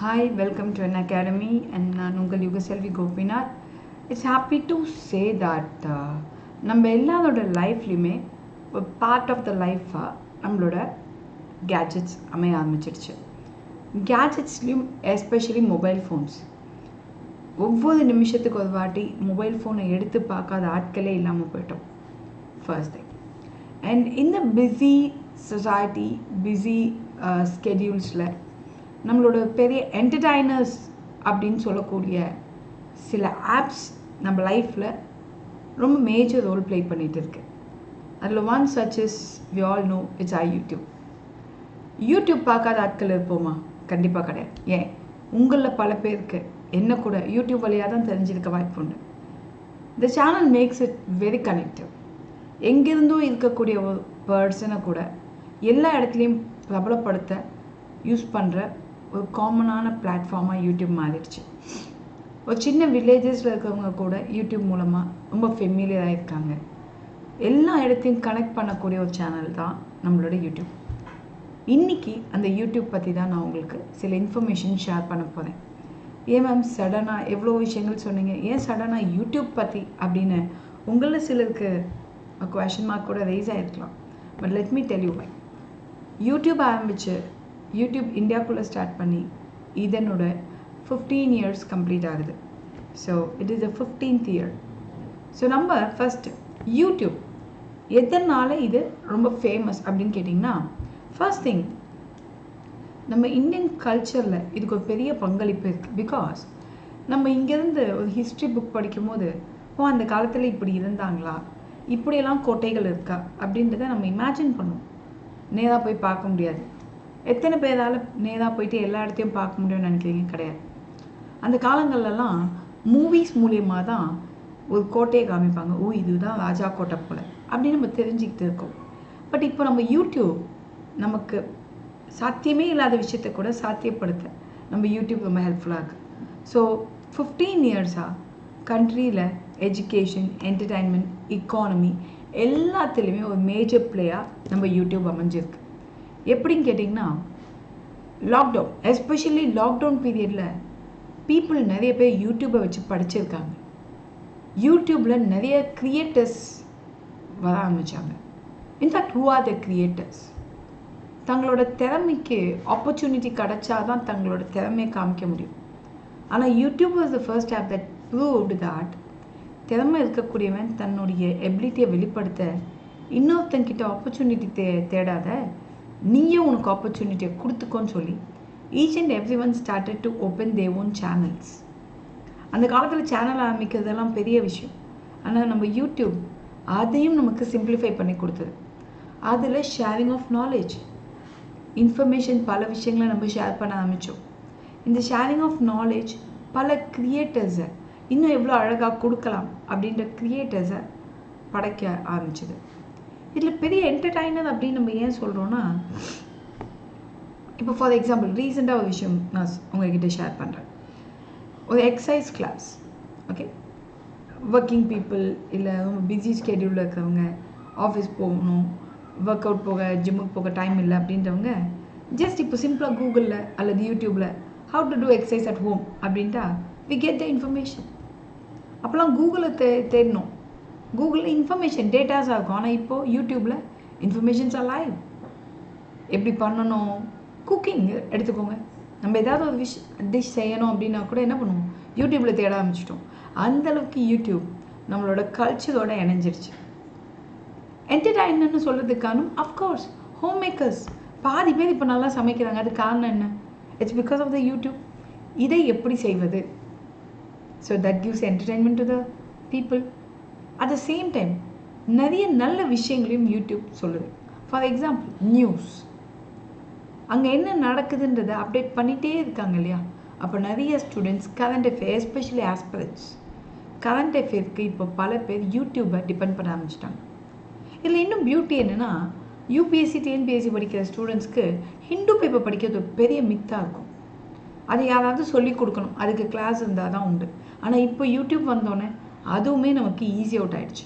Hi, welcome to Unacademy and Nungal Yugaselvi Gopinath. It's happy to say that நம்ம எல்லாரோட லைஃப்லையுமே ஒரு part of the லைஃபாக நம்மளோட gadgets அமைய ஆரம்பிச்சிடுச்சு. கேஜெட்ஸ்லேயும் எஸ்பெஷலி மொபைல் ஃபோன்ஸ். ஒவ்வொரு நிமிஷத்துக்கு ஒரு வாட்டி மொபைல் ஃபோனை எடுத்து பார்க்காத ஆட்களே இல்லாமல் போயிட்டோம். First thing. அண்ட் இந்த பிஸி சொசைட்டி, பிஸி ஸ்கெடியூல்ஸில் நம்மளோட பெரிய என்டர்டைனர்ஸ் அப்படின்னு சொல்லக்கூடிய சில ஆப்ஸ் நம்ம லைஃப்பில் ரொம்ப மேஜர் ரோல் ப்ளே பண்ணிகிட்டு இருக்கு. அதில் one such is we all know it's YouTube. YouTube பார்க்காத ஆட்கள் இருப்போமா? கண்டிப்பாக கிடையாது. ஏன், உங்களில் பல பேருக்கு என்ன கூட யூடியூப் வழியாக தான் தெரிஞ்சிருக்க வாய்ப்பு உண்டு. The channel makes it very connective. எங்கேருந்தோ இருக்கக்கூடிய ஒரு பர்சனை கூட எல்லா இடத்துலையும் பிரபலப்படுத்த யூஸ் பண்ணுற ஒரு காமனான பிளாட்ஃபார்மாக யூடியூப் மாறிடுச்சு. ஒரு சின்ன வில்லேஜஸில் இருக்கிறவங்க கூட யூடியூப் மூலமாக ரொம்ப ஃபெமிலியராக இருக்காங்க. எல்லா இடத்தையும் கனெக்ட் பண்ணக்கூடிய ஒரு சேனல் தான் நம்மளோட யூடியூப். இன்றைக்கி அந்த யூடியூப் பற்றி தான் நான் உங்களுக்கு சில இன்ஃபர்மேஷன் ஷேர் பண்ண போகிறேன். ஏன் மேம் சடனாக எவ்வளோ விஷயங்கள் சொன்னீங்க, ஏன் சடனாக யூடியூப் பற்றி அப்படின்னு உங்களில் சிலருக்கு குவெஷன் மார்க் கூட ரைஸ் ஆகிருக்கலாம். But let me tell you why. YouTube ஆரம்பித்து யூடியூப் இந்தியாவுக்குள்ளே ஸ்டார்ட் பண்ணி இதனோட 15 years கம்ப்ளீட் ஆகுது. So it is the 15th year. So நம்ம ஃபஸ்ட்டு யூடியூப் எதனால் இது ரொம்ப ஃபேமஸ் அப்படின்னு கேட்டிங்கன்னா, ஃபர்ஸ்ட் திங், நம்ம இந்தியன் கல்ச்சரில் இதுக்கு ஒரு பெரிய பங்களிப்பு இருக்குது. பிகாஸ் நம்ம இங்கேருந்து ஒரு ஹிஸ்ட்ரி புக் படிக்கும்போது அந்த காலத்தில் இப்படி இருந்தாங்களா, இப்படியெல்லாம் கோட்டைகள் இருக்கா அப்படின்றத நம்ம இமேஜின் பண்ணுவோம். நேராக போய் பார்க்க முடியாது. எத்தனை பேரால் நேராக போயிட்டு எல்லா இடத்தையும் பார்க்க முடியும்னு நினைக்கிறீங்க? கிடையாது. அந்த காலங்கள்லாம் மூவிஸ் மூலியமாக தான் ஒரு கோட்டையை காமிப்பாங்க. இதுதான் ராஜா கோட்டை போல் அப்படின்னு நம்ம தெரிஞ்சுக்கிட்டு இருக்கோம். பட் இப்போ நம்ம யூடியூப் நமக்கு சாத்தியமே இல்லாத விஷயத்தை கூட சாத்தியப்படுத்த நம்ம யூடியூப் ரொம்ப ஹெல்ப்ஃபுல்லாக இருக்குது. ஸோ 15 yearsஆக கண்ட்ரியில் எஜுகேஷன், என்டர்டைன்மெண்ட், இக்கானமி எல்லாத்துலேயுமே ஒரு மேஜர் பிளேயாக நம்ம யூடியூப் அமைஞ்சிருக்கு. எப்படின்னு கேட்டிங்கன்னா, லாக்டவுன், எஸ்பெஷலி லாக்டவுன் பீரியடில் பீப்புள் நிறைய பேர் யூடியூப்பை வச்சு படிச்சிருக்காங்க. யூடியூப்பில் நிறைய க்ரியேட்டர்ஸ் வர ஆரம்பித்தாங்க. In fact who are the creators? தங்களோட திறமைக்கு ஆப்பர்ச்சுனிட்டி கிடைச்சாதான் தங்களோட திறமையை காமிக்க முடியும். ஆனால் YouTube was the first app that proved that திறமை இருக்கக்கூடியவன் தன்னுடைய எபிலிட்டியை வெளிப்படுத்த இன்னொருத்தங்கிட்ட ஆப்பர்ச்சுனிட்டி தேடாத, நீயே உனக்கு ஆப்பர்ச்சுனிட்டியை கொடுத்துக்கோன்னு சொல்லி each and every one started to open their own channels. அந்த காலத்தில் சேனல் ஆரம்பிக்கிறதெல்லாம் பெரிய விஷயம். ஆனால் நம்ம யூடியூப் அதையும் நமக்கு சிம்பிளிஃபை பண்ணி கொடுத்தது. அதில் ஷேரிங் ஆஃப் நாலேஜ், இன்ஃபர்மேஷன், பல விஷயங்களை நம்ம ஷேர் பண்ண ஆரம்பித்தோம். இந்த ஷேரிங் ஆஃப் நாலேஜ் பல க்ரியேட்டர்ஸை இன்னும் எவ்வளோ அழகாக கொடுக்கலாம் அப்படின்ற க்ரியேட்டர்ஸை படைக்க ஆரம்பிச்சது. இதில் பெரிய என்டர்டைனர் அப்படின்னு நம்ம ஏன் சொல்கிறோன்னா, இப்போ ஃபார் எக்ஸாம்பிள் ரீசெண்டாக ஒரு விஷயம் நான் உங்கள்கிட்ட ஷேர் பண்ணுறேன். ஒரு exercise class. Okay, working people இல்லை ரொம்ப பிஸி ஸ்கெடியூலில் இருக்கிறவங்க, ஆஃபீஸ் போகணும், ஒர்க் அவுட் போக, ஜிம்முக்கு போக டைம் இல்லை அப்படின்றவங்க ஜஸ்ட் இப்போ சிம்பிளாக கூகுளில் அல்லது யூடியூப்பில் how to do exercise at home அப்படின்ட்டா வி கெட் த இன்ஃபர்மேஷன். அப்போல்லாம் கூகுளை தேடணும். கூகுளில் இன்ஃபர்மேஷன் டேட்டாஸாக இருக்கும். ஆனால் இப்போது யூடியூப்பில் இன்ஃபர்மேஷன்ஸ் ஆர் லைவ். எப்படி பண்ணணும், குக்கிங் எடுத்துக்கோங்க. நம்ம ஏதாவது ஒரு டிஷ் செய்யணும் அப்படின்னா கூட என்ன பண்ணுவோம், யூடியூப்பில் தேட ஆரம்பிச்சிட்டோம். அந்தளவுக்கு யூடியூப் நம்மளோட கல்ச்சரோட இணைஞ்சிருச்சு. என்டர்டைன்மெண்ட்னு சொல்கிறதுக்கானும் அஃப்கோர்ஸ் ஹோம் மேக்கர்ஸ் பாதி பேர் இப்போ நல்லா சமைக்கிறாங்க. அது காரணம் என்ன? It's because of the YouTube. இதை எப்படி செய்வது? So that gives entertainment to the people. At the same time நிறைய நல்ல விஷயங்களையும் யூடியூப் சொல்லுது. ஃபார் எக்ஸாம்பிள் நியூஸ், அங்கே என்ன நடக்குதுன்றதை அப்டேட் பண்ணிகிட்டே இருக்காங்க இல்லையா? அப்போ நிறைய students current affair, especially aspirants, current அஃபேருக்கு இப்போ பல பேர் யூடியூப்பை டிபெண்ட் பண்ண ஆரம்பிச்சிட்டாங்க. இதில் இன்னும் பியூட்டி என்னென்னா, யூபிஎஸ்சி, டிஎன்பிஎஸ்சி படிக்கிற ஸ்டூடெண்ட்ஸ்க்கு ஹிந்து பேப்பர் படிக்கிறது ஒரு பெரிய மித்தாக இருக்கும். அதை யாராவது சொல்லிக் கொடுக்கணும், அதுக்கு கிளாஸ் இருந்தால் தான் உண்டு. ஆனால் இப்போ யூடியூப் வந்தோடனே அதுவுமே நமக்கு ஈஸி அவுட் ஆகிடுச்சு.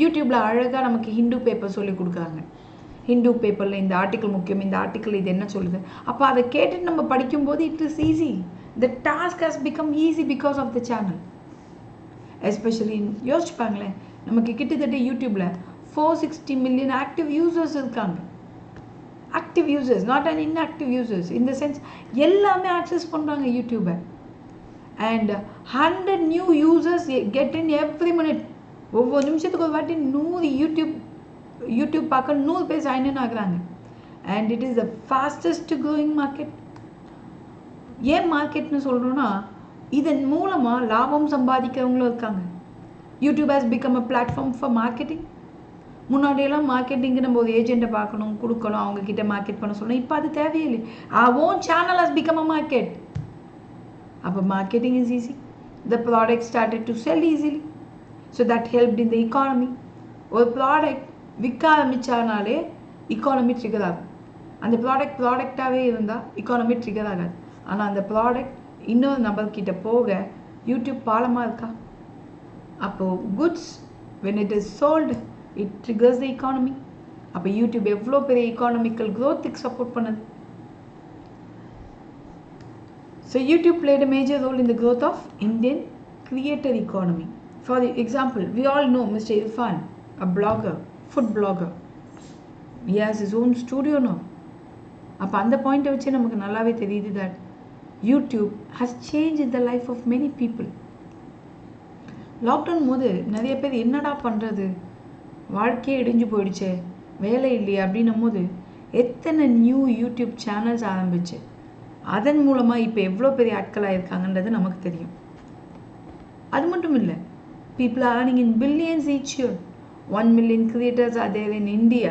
யூடியூப்பில் அழகாக நமக்கு ஹிந்து பேப்பர் சொல்லி கொடுக்குறாங்க. ஹிந்து பேப்பரில் இந்த ஆர்டிக்கல் முக்கியம், இந்த ஆர்டிக்கல் இது என்ன சொல்லுது. அப்போ அதை கேட்டுட்டு நம்ம படிக்கும்போது it is easy. The task has become easy because of the channel. Especially யோசிச்சுப்பாங்களேன், நமக்கு கிட்டத்தட்ட யூடியூப்பில் 460 million ஆக்டிவ் யூசர்ஸ் இருக்காங்க. Active users, not and inactive users. இந்த சென்ஸ் எல்லாமே ஆக்சஸ் பண்ணுறாங்க யூடியூபை. And 100 new users get in every minute. ஒவ்வொரு நிமிஷத்துக்கு ஒரு வாட்டி 100 யூடியூப் பார்க்க 100 பேர் சைன் இன் ஆகுறாங்க. And it is the fastest growing market. ஏன் மார்க்கெட்னு சொல்கிறோன்னா, இதன் மூலமாக லாபம் சம்பாதிக்கிறவங்களும் இருக்காங்க. YouTube has become a platform for marketing. முன்னாடியெல்லாம் மார்க்கெட்டிங்கு நம்ம ஒரு ஏஜெண்ட்டை பார்க்கணும், கொடுக்கணும், அவங்கக்கிட்ட மார்க்கெட் பண்ண சொல்லணும். இப்போ அது தேவையில்லை. our own channel has become a market. அப்போ marketing is easy. the product started to sell easily, so that helped in the economy. ஒரு ப்ராடக்ட் விற்க ஆரம்பித்தானாலே இக்கானமி ட்ரிகர் ஆகும். அந்த ப்ராடக்டாகவே இருந்தால் இக்கானமி ட்ரிகர் ஆகாது. ஆனால் அந்த ப்ராடக்ட் இன்னொரு நபர்கிட்ட போக யூடியூப் பாலமாக இருக்கா? அப்போது goods when it is sold, it triggers the economy. அப்போ யூடியூப் எவ்வளோ பெரிய economical growth-க்கு சப்போர்ட் பண்ணுது. So YouTube played a major role in the growth of Indian creator economy. For example, we all know Mr. Irfan, a blogger, food blogger. He has his own studio now. அப்போ அந்த பாயிண்ட்டை வச்சு நமக்கு நல்லாவே தெரியுது that YouTube has changed the life of many people. Lockdown போது நிறைய பேர் என்னடா பண்ணுறது, வாழ்க்கையே இடிஞ்சு போயிடுச்சே, வேலை இல்லையே அப்படின்னும் போது எத்தனை நியூ யூடியூப் சேனல்ஸ் ஆரம்பிச்சு அதன் மூலமாக இப்போ எவ்வளோ பெரிய ஆட்களாக இருக்காங்கன்றது நமக்கு தெரியும். அது மட்டும் இல்லை, people are earning in billions each year. 1 million creators are there in India.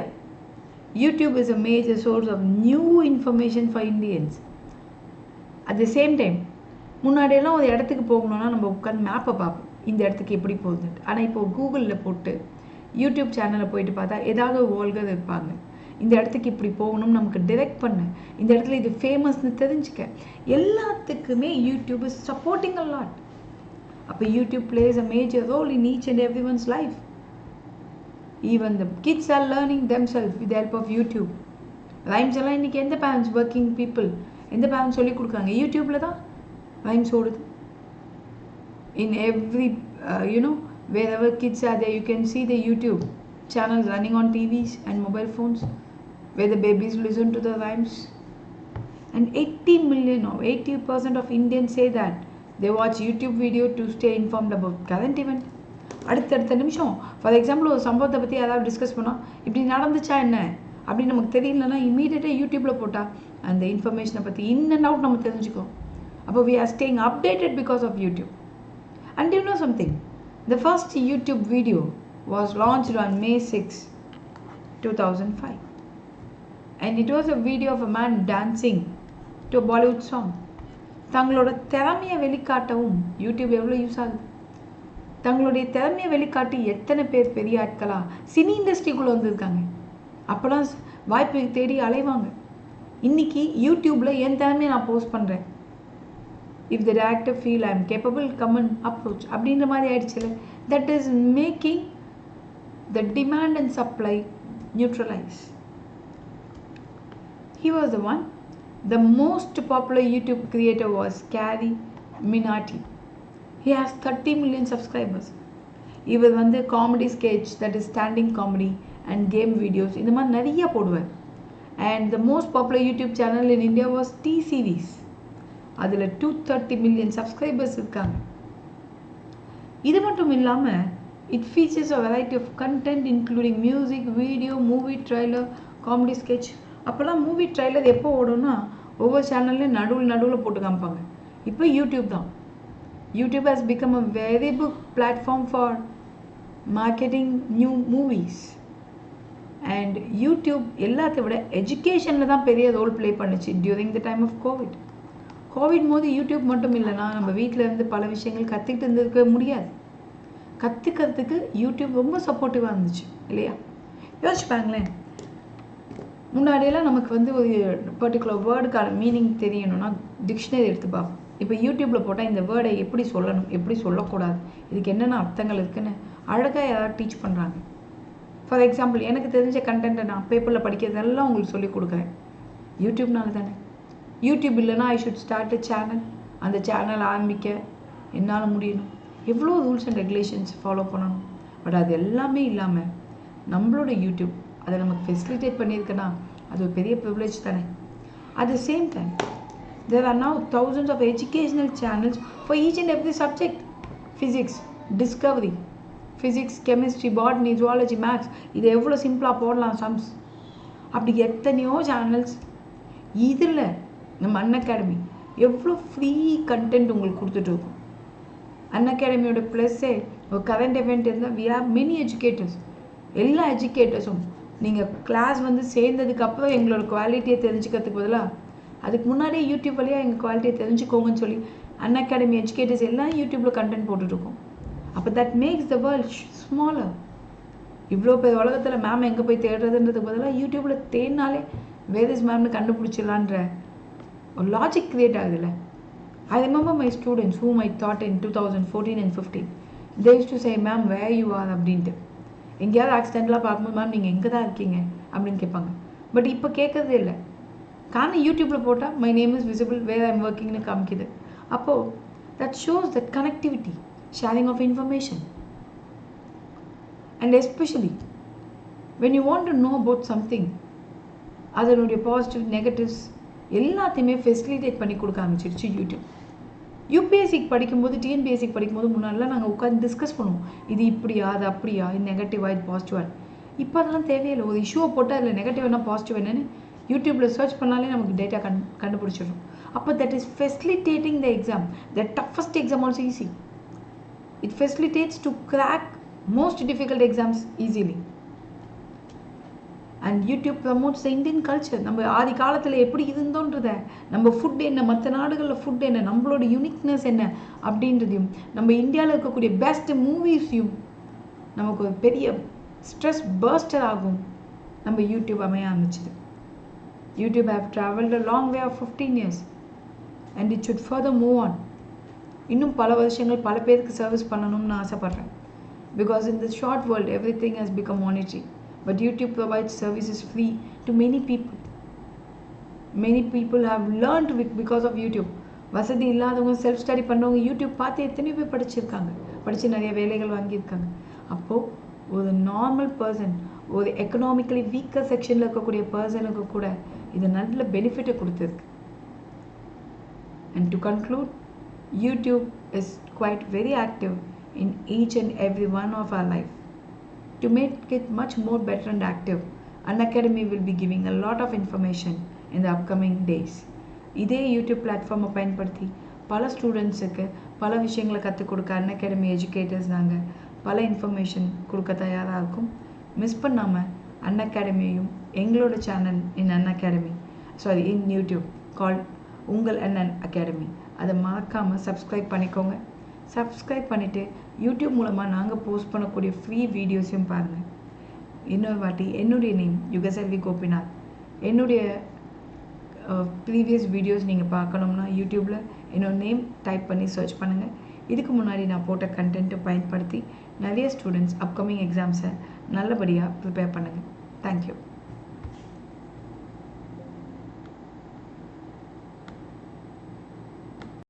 YouTube is a major source of new information for Indians. At the same time, முன்னாடியெல்லாம் ஒரு இடத்துக்கு போகணுன்னா நம்ம உட்காந்து மேப்பை பார்ப்போம், இந்த இடத்துக்கு எப்படி போகுதுன்ட்டு. ஆனால் இப்போ கூகுளில் போட்டு யூடியூப் சேனலில் போயிட்டு பார்த்தா ஏதாவது வால்கர் இருப்பாங்க, இந்த இடத்துக்கு இப்படி போகணும், நமக்கு டிரெக்ட் பண்ண, இந்த இடத்துல இது ஃபேமஸ்னு தெரிஞ்சுக்க, எல்லாத்துக்குமே YouTube is supporting a lot. அப்போ YouTube plays a major role in each and every one's life. Even the kids are learning themself with help of YouTube. Rhymes எல்லாம் இன்றைக்கி எந்த பேரண்ட்ஸ், ஒர்க்கிங் பீப்புள் எந்த பேரண்ட்ஸ் சொல்லி கொடுக்குறாங்க? யூடியூப்பில் தான் rhymes ஓடுது. In every wherever kids are there, you can see the YouTube channels running on TVs and mobile phones where the babies listen to the rhymes. And 80 million or 80% of Indians say that they watch YouTube video to stay informed about current event. அடுத்த நிமிஷம் for example ஒரு சம்பவத்தை பற்றி யாராவது discuss பண்ணால் இப்படி நடந்துச்சா என்ன அப்படின்னு நமக்கு தெரியலன்னா இமீடியட்டாக யூடியூப்பில் போட்டால் அந்த இன்ஃபர்மேஷனை பற்றி இன் அண்ட் அவுட் நம்ம தெரிஞ்சுக்கோம். அப்போ we are staying updated because of YouTube. And do you know something? The first YouTube video was launched on May 6, 2005. And it was a video of a man dancing to a Bollywood song. தங்களோட திறமையை வெளிக்காட்டவும் YouTube எவ்வளோ use ஆகுது. தங்களுடைய திறமையை வெளிக்காட்டி எத்தனை பேர் பெரிய ஆட்களா cine இண்டஸ்ட்ரிக்குள்ளே வந்திருக்காங்க. அப்போலாம் வாய்ப்பு தேடி அலைவாங்க. இன்றைக்கி யூடியூப்பில் என் திறமையை நான் போஸ்ட் பண்ணுறேன். If the director feel I am capable, come and approach. அப்படின்ற மாதிரி ஆயிடுச்சுல. That is making the demand and supply neutralize. He was the one. The most popular YouTube creator was Gary Minati. He has 30 million subscribers. இவர் வந்து comedy sketch, that is standing comedy and game videos இந்த மாதிரி நிறைய போடுவார். And the most popular YouTube channel in India was T series. அதில் 230 million subscribers இருக்காங்க. இது மட்டும் இல்லாமல் it features a variety of content including music, video, movie trailer, comedy sketch. அப்போல்லாம் மூவி ட்ரைலர் எப்போ ஓடும்னா ஒவ்வொரு சேனல்லையும் நடுவில் போட்டு காமிப்பாங்க. இப்போ யூடியூப் தான். YouTube has become a very big platform for marketing new movies. And YouTube எல்லாத்தை விட எஜுகேஷனில் தான் பெரிய ரோல் ப்ளே பண்ணுச்சு during the time of COVID. COVID போது யூடியூப் மட்டும் இல்லைனா நம்ம வீட்டில் இருந்து பல விஷயங்கள் கற்றுக்கிட்டு இருந்திருக்க முடியாது. கற்றுக்கிறதுக்கு யூடியூப் ரொம்ப சப்போர்ட்டிவாக இருந்துச்சு இல்லையா? யோசிச்சு பாருங்களேன், முன்னாடியெல்லாம் நமக்கு வந்து ஒரு பர்டிகுலர் வேர்டுக்கான மீனிங் தெரியணும்னா டிக்ஷனரி எடுத்து பார்ப்போம். இப்போ யூடியூப்பில் போட்டால் இந்த வேர்டை எப்படி சொல்லணும், எப்படி சொல்லக்கூடாது, இதுக்கு என்னென்ன அர்த்தங்கள் இருக்குன்னு அழகாக யாராவது டீச் பண்ணுறாங்க. ஃபார் எக்ஸாம்பிள் எனக்கு தெரிஞ்ச கண்டென்ட்டை நான் பேப்பரில் படிக்கிறதெல்லாம் உங்களுக்கு சொல்லிக் கொடுக்குறேன். யூடியூப்னால தானே. யூடியூப் இல்லைனா I should start a channel. அந்த சேனல் ஆரம்பிக்க என்னால் முடியணும். எவ்வளோ ரூல்ஸ் அண்ட் ரெகுலேஷன்ஸ் ஃபாலோ பண்ணணும். பட் அது எல்லாமே இல்லாமல் நம்மளோட யூடியூப் அதை நமக்கு ஃபெசிலிட்டேட் பண்ணியிருக்குன்னா அது ஒரு பெரிய ப்ரிவிலேஜ் தானே. At the same time there are now thousands of educational channels for each and every subject. Physics, discovery, physics, chemistry, botany, zoology, maths. இது எவ்வளோ சிம்பிளாக போடலாம் சம்ஸ். அப்படி எத்தனையோ சேனல்ஸ். இதில் நம்ம அன்அகாடமி எவ்வளோ ஃப்ரீ கண்டென்ட் உங்களுக்கு கொடுத்துட்ருக்கோம். அன்அகாடமியோட ப்ளஸ்ஸே ஒரு கரண்ட் event இருந்தால் we have many educators. எல்லா எஜுகேட்டர்ஸும் நீங்கள் கிளாஸ் வந்து சேர்ந்ததுக்கப்புறம் எங்களோட குவாலிட்டியை தெரிஞ்சுக்கிறதுக்கு பதிலாக அதுக்கு முன்னாடியே யூடியூப் வழியாக எங்கள் குவாலிட்டியை தெரிஞ்சுக்கோங்கன்னு சொல்லி அன்அகாடமி எஜுகேட்டர்ஸ் எல்லாம் யூடியூப்பில் கண்டென்ட் போட்டுட்ருக்கோம். அப்போ that makes the world smaller. இவ்வளோ பேர் உலகத்தில் மேம் எங்கே போய் தேடுறதுன்றதுக்கு பதிலாக யூடியூப்பில் தேடினாலே வேதிஸ் மேம்னு கண்டுபிடிச்சிடலான்ற ஒரு லாஜிக் க்ரியேட் ஆகுதுல்ல. I remember my students whom I taught in 2014 and 15. They used to say, ma'am, where you are அப்படின்ட்டு. எங்கேயாவது ஆக்சிடென்ட்லாம் பார்க்கும்போது மேம் நீங்கள் எங்கே தான் இருக்கீங்க அப்படின்னு கேட்பாங்க. பட் இப்போ கேட்குறதே இல்லை. காரணம் யூடியூப்பில் போட்டால் my name is visible where I'm ஒர்க்கிங்னு காமிக்குது. அப்போது that shows that connectivity, sharing of information. And especially when you want to know about something அதனுடைய பாசிட்டிவ் நெகட்டிவ்ஸ் எல்லாத்தையுமே ஃபெசிலிட்டேட் பண்ணி கொடுக்க ஆரம்பிச்சிருச்சு யூடியூப். யூபிஎஸ்சிக்கு படிக்கும்போது டிஎன்பிஎஸ்சிக்கு படிக்கும்போது முன்னாடிலாம் நாங்கள் உட்காந்து டிஸ்கஸ் பண்ணுவோம். இது இப்படியா, அது அப்படியா, இது நெகட்டிவா, இது பாசிட்டிவா. இப்போ அதெல்லாம் தேவையில்லை. ஒரு இஷ்யூவை போட்டால் அதில் நெகட்டிவ் என்ன பாசிட்டிவ் என்னன்னு யூடியூப்பில் சர்ச் பண்ணாலே நமக்கு டேட்டா கண்டுபிடிச்சிடும். அப்போ that is facilitating the exam. The toughest exam also easy. It facilitates to crack most difficult exams easily. And YouTube promotes the Indian culture. நம்ம ஆதி காலத்தில் எப்படி இருந்தோன்றத, நம்ம ஃபுட் என்ன, மற்ற நாடுகளில் ஃபுட் என்ன, நம்மளோட யூனிக்னஸ் என்ன அப்படின்றதையும், நம்ம இந்தியாவில் இருக்கக்கூடிய பெஸ்ட் மூவிஸையும் நமக்கு ஒரு பெரிய ஸ்ட்ரெஸ் பர்ஸ்டர் ஆகும் நம்ம யூடியூப் அமைய ஆரம்பிச்சிது. YouTube have traveled a long way of 15 years and it should further move on. இன்னும் பல வருஷங்கள் பல பேருக்கு சர்வீஸ் பண்ணணும்னு ஆசைப்படுறேன். Because in this short world everything has become monetary. But YouTube provides services free to many people. Many people have learned because of YouTube. வசதி இல்லாதவங்க self study பண்ணுறவங்க யூடியூப் பார்த்து எத்தனையோ பேர் படிச்சிருக்காங்க, படித்து நிறைய வேலைகள் வாங்கியிருக்காங்க. அப்போது ஒரு நார்மல் பர்சன், ஒரு எக்கனாமிக்கலி வீக்கர் செக்ஷனில் இருக்கக்கூடிய பர்சனுக்கு கூட இது நல்ல பெனிஃபிட்டை கொடுத்துருக்கு. And to conclude, YouTube is quite very active in each and every one of our life. To make it much more better and active, Unacademy will be giving a lot of information in the upcoming days. இதே YouTube பிளாட்ஃபார்மை பயன்படுத்தி பல ஸ்டூடெண்ட்ஸுக்கு பல விஷயங்களை கற்றுக் கொடுக்க Unacademy educators நாங்கள் பல இன்ஃபர்மேஷன் கொடுக்க தயாராக இருக்கும். மிஸ் பண்ணாமல் Unacademyயும் எங்களோட சேனல் இன் யூடியூப் கால்ட் உங்கள் அண்ணன் அகாடமி, அதை மறக்காமல் சப்ஸ்கிரைப் பண்ணிக்கோங்க. சப்ஸ்கிரைப் பண்ணிவிட்டு யூடியூப் மூலமாக நாங்கள் போஸ்ட் பண்ணக்கூடிய ஃப்ரீ வீடியோஸையும் பாருங்கள். இன்னொரு வாட்டி என்னுடைய நேம் யுகசெல்வி கோபிநாத். என்னுடைய ப்ரீவியஸ் வீடியோஸ் நீங்கள் பார்க்கணும்னா யூடியூப்பில் என்னோட நேம் டைப் பண்ணி சர்ச் பண்ணுங்கள். இதுக்கு முன்னாடி நான் போட்ட கண்டென்ட்டை பயன்படுத்தி நிறைய ஸ்டூடெண்ட்ஸ் அப்கமிங் எக்ஸாம்ஸை நல்லபடியாக ப்ரிப்பேர் பண்ணுங்கள். தேங்க்யூ.